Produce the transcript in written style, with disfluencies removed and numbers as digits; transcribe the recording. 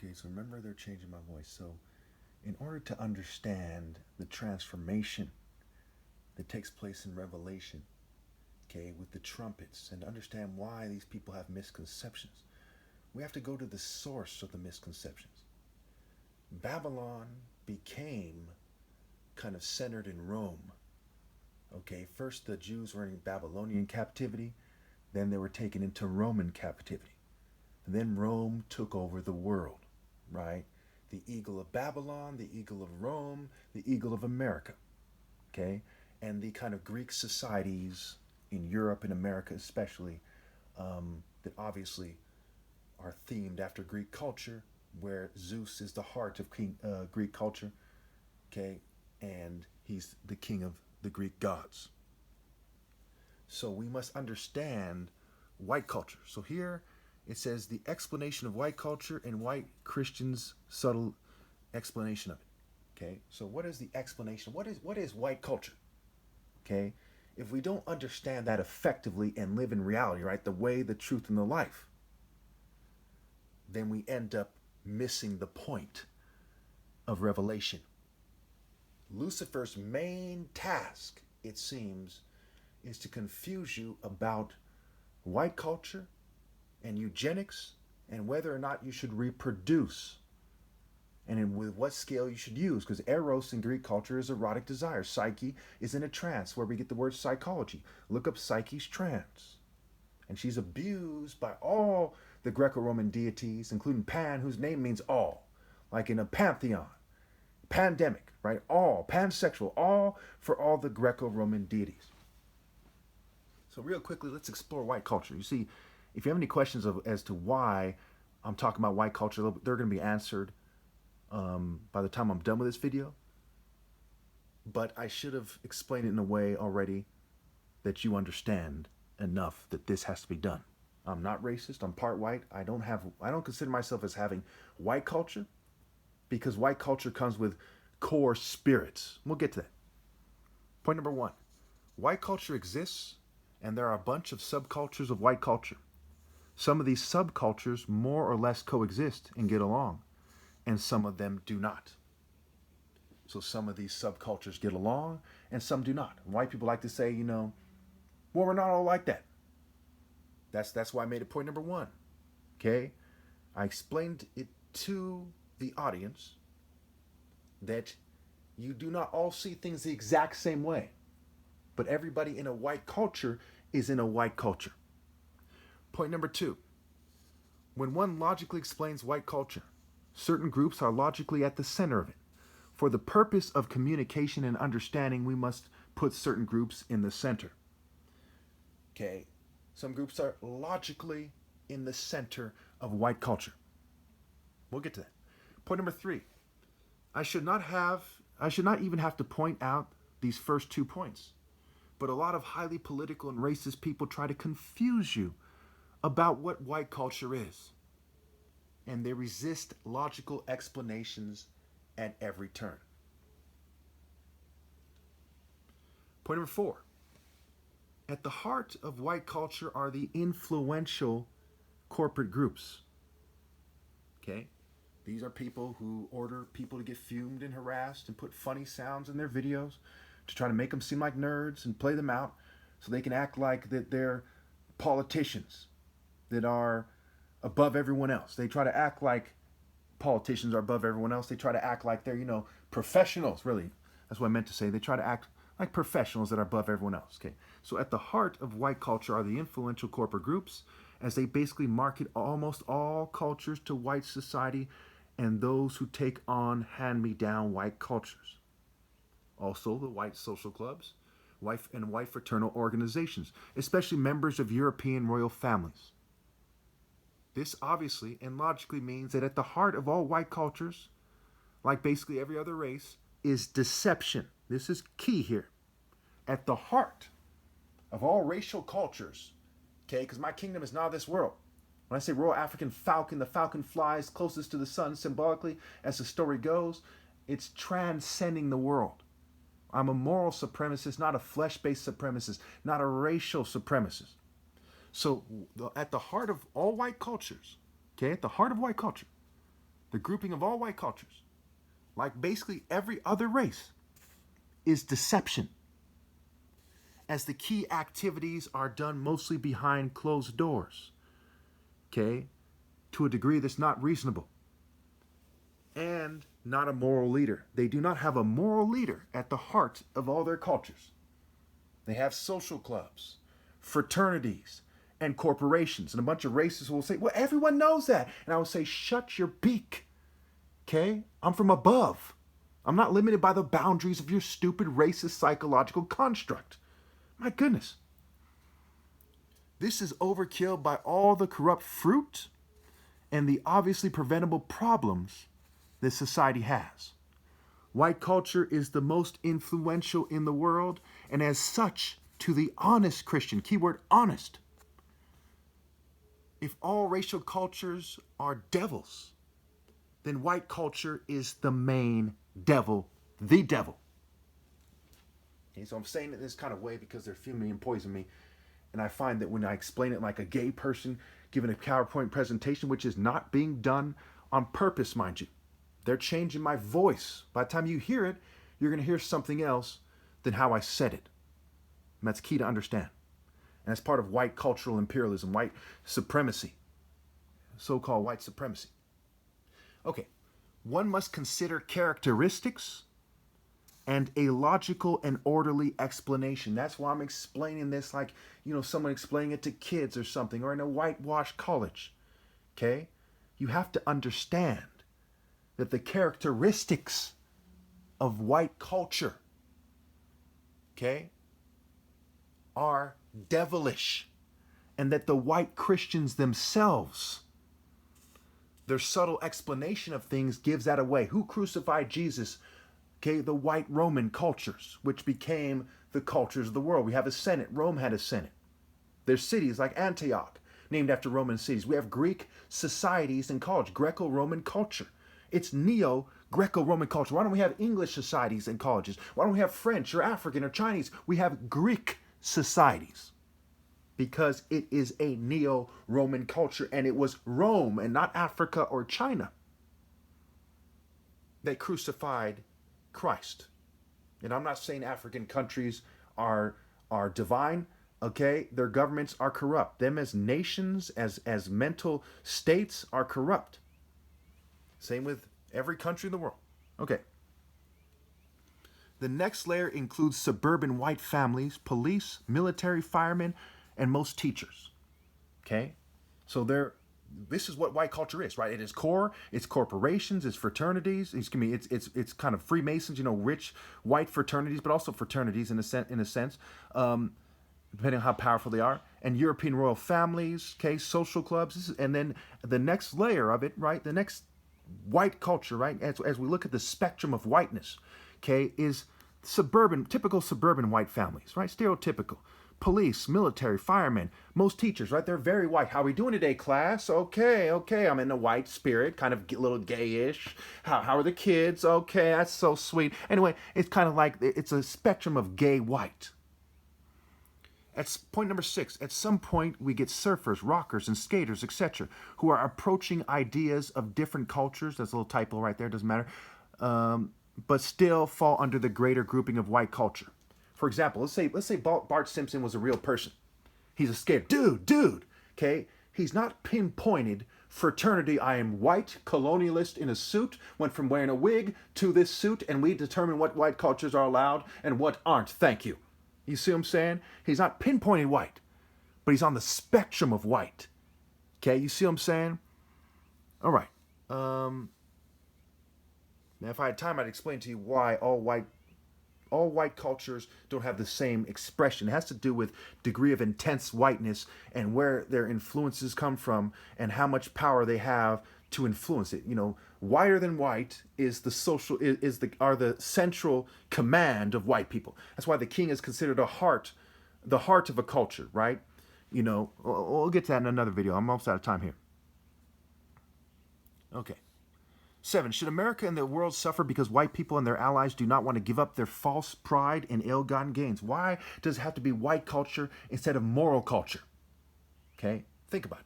Okay, so remember they're changing my voice. So, in order to understand the transformation that takes place in Revelation, okay, with the trumpets, and understand why these people have misconceptions, we have to go to the source of the misconceptions. Babylon became kind of centered in Rome. Okay, first the Jews were in Babylonian captivity, then they were taken into Roman captivity. And then Rome took over the world, right? The eagle of Babylon, the eagle of Rome, the eagle of America, okay? And the kind of Greek societies in Europe and America, especially, that obviously are themed after Greek culture, where Zeus is the heart of Greek culture, okay? And he's the king of the Greek gods. So we must understand white culture. So here it says the explanation of white culture and white Christians' subtle explanation of it. Okay, so what is the explanation? What is white culture? Okay, if we don't understand that effectively and live in reality, right, the way, the truth, and the life, then we end up missing the point of Revelation. Lucifer's main task, it seems, is to confuse you about white culture and eugenics and whether or not you should reproduce and with what scale you should use, because eros in Greek culture is erotic desire. Psyche is in a trance, where we get the word psychology. Look up Psyche's trance. And she's abused by all the Greco-Roman deities, including Pan, whose name means all, like in a pantheon. Pandemic, right? All, pansexual, all for all the Greco-Roman deities. So real quickly, let's explore white culture. You see, if you have any questions as to why I'm talking about white culture, they're going to be answered by the time I'm done with this video. But I should have explained it in a way already that you understand enough that this has to be done. I'm not racist. I'm part white. I don't consider myself as having white culture, because white culture comes with core spirits. We'll get to that. Point number one. White culture exists, and there are a bunch of subcultures of white culture. Some of these subcultures more or less coexist and get along, and some of them do not. So some of these subcultures get along, and some do not. White people like to say, well, we're not all like that. That's why I made it point number one. Okay? I explained it to the audience that you do not all see things the exact same way. But everybody in a white culture is in a white culture. Point number two. When one logically explains white culture, certain groups are logically at the center of it. For the purpose of communication and understanding, we must put certain groups in the center. Okay? Some groups are logically in the center of white culture. We'll get to that. Point number three. I should not even have to point out these first 2 points. But a lot of highly political and racist people try to confuse you about what white culture is. And they resist logical explanations at every turn. Point number four. At the heart of white culture are the influential corporate groups. Okay? These are people who order people to get fumed and harassed and put funny sounds in their videos to try to make them seem like nerds and play them out so they can act like that they're politicians that are above everyone else. They try to act like politicians are above everyone else. They try to act like they're, professionals, really. That's what I meant to say. They try to act like professionals that are above everyone else. Okay. So at the heart of white culture are the influential corporate groups, as they basically market almost all cultures to white society and those who take on hand-me-down white cultures. Also, the white social clubs, white fraternal organizations, especially members of European royal families. This obviously and logically means that at the heart of all white cultures, like basically every other race, is deception. This is key here. At the heart of all racial cultures, okay, because my kingdom is not of this world. When I say Royal African Falcon, the falcon flies closest to the sun symbolically, as the story goes, it's transcending the world. I'm a moral supremacist, not a flesh-based supremacist, not a racial supremacist. So at the heart of all white cultures, okay, at the heart of white culture, the grouping of all white cultures, like basically every other race, is deception, as the key activities are done mostly behind closed doors, okay, to a degree that's not reasonable, and not a moral leader. They do not have a moral leader at the heart of all their cultures. They have social clubs, fraternities, and corporations. And a bunch of racists will say, well, everyone knows that. And I will say, shut your beak, okay? I'm from above. I'm not limited by the boundaries of your stupid racist psychological construct. My goodness. This is overkill by all the corrupt fruit and the obviously preventable problems this society has. White culture is the most influential in the world, and as such, to the honest Christian, keyword honest. If all racial cultures are devils, then white culture is the main devil, the devil. Okay, so I'm saying it this kind of way because they're fuming and poisoning me. And I find that when I explain it like a gay person giving a PowerPoint presentation, which is not being done on purpose, mind you, they're changing my voice. By the time you hear it, you're going to hear something else than how I said it. And that's key to understand. And that's part of white cultural imperialism, white supremacy, so-called white supremacy. Okay, one must consider characteristics and a logical and orderly explanation. That's why I'm explaining this like, someone explaining it to kids or something, or in a whitewashed college. Okay? You have to understand that the characteristics of white culture, okay, are devilish, and that the white Christians themselves, their subtle explanation of things gives that away. Who crucified Jesus? Okay, the white Roman cultures, which became the cultures of the world. We have a Senate. Rome had a Senate. There's cities like Antioch, named after Roman cities. We have Greek societies and college, Greco-Roman culture. It's neo-Greco-Roman culture. Why don't we have English societies and colleges? Why don't we have French or African or Chinese? We have Greek societies because it is a neo-Roman culture, and it was Rome and not Africa or China that crucified Christ. And I'm not saying African countries are divine, okay? Their governments are corrupt. Them as nations, as mental states are corrupt. Same with every country in the world. Okay. The next layer includes suburban white families, police, military, firemen, and most teachers. Okay? So this is what white culture is, right? It is core, it's corporations, it's fraternities, it's kind of Freemasons, rich white fraternities, but also fraternities in a sense, depending on how powerful they are, and European royal families, okay, social clubs, and then the next layer of it, right, the next white culture, right, as we look at the spectrum of whiteness, okay, is typical suburban white families, right, stereotypical. Police, military, firemen, most teachers, right? They're very white. How are we doing today, class? Okay. I'm in the white spirit, kind of a little gayish. How are the kids? Okay, that's so sweet. Anyway, it's kind of like, it's a spectrum of gay white. That's point number 6. At some point, we get surfers, rockers, and skaters, etc., who are approaching ideas of different cultures. That's a little typo right there, doesn't matter. But still fall under the greater grouping of white culture. For example, let's say Bart Simpson was a real person. He's a skater. Dude, okay? He's not pinpointed fraternity. I am white, colonialist in a suit, went from wearing a wig to this suit, and we determine what white cultures are allowed and what aren't. Thank you. You see what I'm saying? He's not pinpointed white, but he's on the spectrum of white. Okay, you see what I'm saying? All right. Now, if I had time, I'd explain to you why all white cultures don't have the same expression. It has to do with degree of intense whiteness and where their influences come from and how much power they have to influence it. Whiter than white is the central command of white people. That's why the king is considered the heart of a culture, right? We'll get to that in another video. I'm almost out of time here. Okay. 7. Should America and the world suffer because white people and their allies do not want to give up their false pride and ill-gotten gains? Why does it have to be white culture instead of moral culture? Okay, think about it.